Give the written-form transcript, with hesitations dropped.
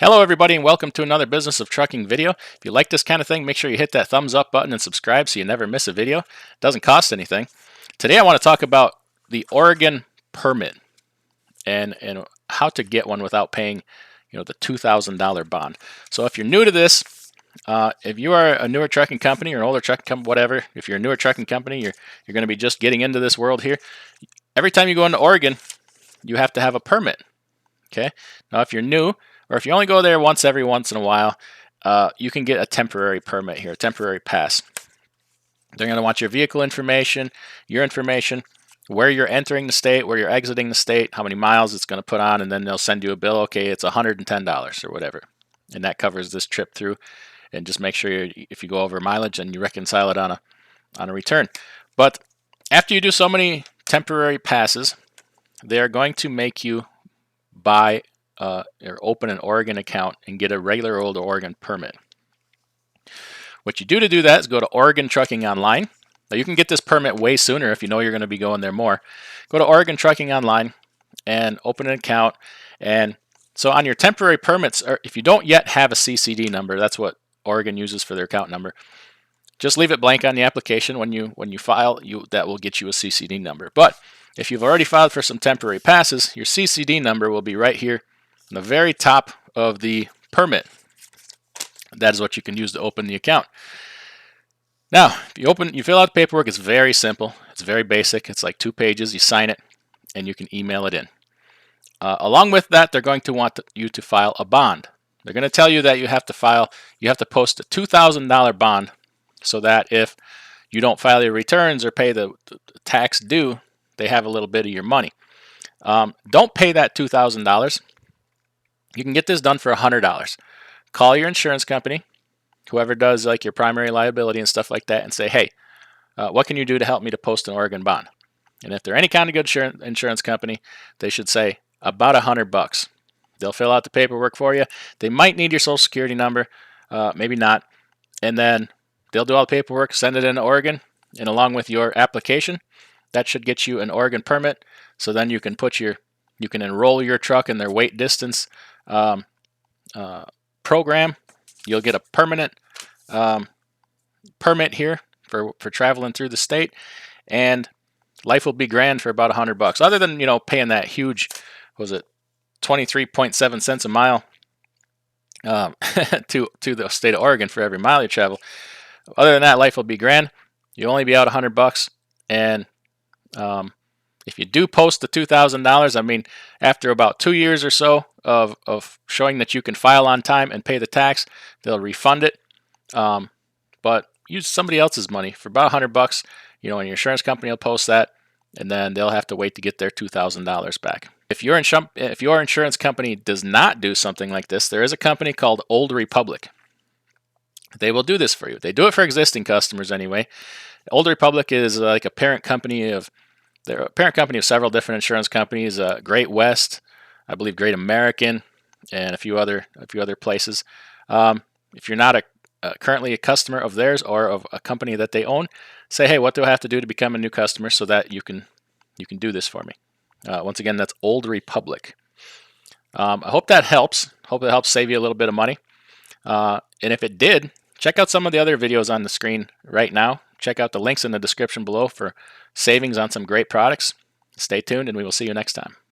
Hello everybody and welcome to another Business of Trucking video. If you like this kind of thing, make sure you hit that thumbs up button and subscribe so you never miss a video. It doesn't cost anything. Today I want to talk about the Oregon permit and how to get one without paying the $2,000 bond. So if you're new to this, if you are a newer trucking company or an older trucking company, whatever, if you're a newer trucking company, you're going to be just getting into this world here. Every time you go into Oregon, you have to have a permit. Okay. Now if you're new, or if you only go there once in a while, you can get a temporary permit here, a temporary pass. They're going to want your vehicle information, your information, where you're entering the state, where you're exiting the state, how many miles it's going to put on, and then they'll send you a bill. Okay, it's $110 or whatever, and that covers this trip through. And just make sure if you go over mileage, and you reconcile it on a return. But after you do so many temporary passes, they are going to make you buy or open an Oregon account and get a regular old Oregon permit. What you do to do that is go to Oregon Trucking Online. Now you can get this permit way sooner if you know you're going to be going there more. Go to Oregon Trucking Online and open an account. And so on your temporary permits, or if you don't yet have a CCD number, that's what Oregon uses for their account number. Just leave it blank on the application. When you file, that will get you a CCD number. But if you've already filed for some temporary passes, your CCD number will be right here on the very top of the permit. That is what you can use to open the account. Now, if you fill out the paperwork, it's very simple. It's very basic. It's like 2 pages. You sign it, and you can email it in. Along with that, they're going to want you to file a bond. They're going to tell you that you have to post a $2,000 bond, so that if you don't file your returns or pay the tax due, they have a little bit of your money. Don't pay that $2,000. You can get this done for $100. Call your insurance company, whoever does like your primary liability and stuff like that, and say, hey, what can you do to help me to post an Oregon bond? And if they're any kind of good insurance company, they should say about $100. They'll fill out the paperwork for you. They might need your social security number, maybe not. And then they'll do all the paperwork, send it into Oregon, and along with your application, that should get you an Oregon permit. So then you can enroll your truck in their weight distance program. You'll get a permanent permit here for traveling through the state, and life will be grand for about $100. Other than paying that huge, was it 23.7 cents a mile to the state of Oregon for every mile you travel. Other than that, life will be grand. You'll only be out $100, and if you do post the $2,000, I mean, after about 2 years or so of showing that you can file on time and pay the tax, they'll refund it. But use somebody else's money for about $100. And your insurance company will post that, and then they'll have to wait to get their $2,000 back. If your insurance company does not do something like this, there is a company called Old Republic. They will do this for you. They do it for existing customers anyway. Old Republic is like a parent company of several different insurance companies. Great West, I believe Great American, and a few other places. If you're not currently a customer of theirs or of a company that they own, say, hey, what do I have to do to become a new customer so that you can do this for me? Once again, that's Old Republic. I hope that helps. Hope it helps save you a little bit of money. And if it did, check out some of the other videos on the screen right now. Check out the links in the description below for savings on some great products. Stay tuned, and we will see you next time.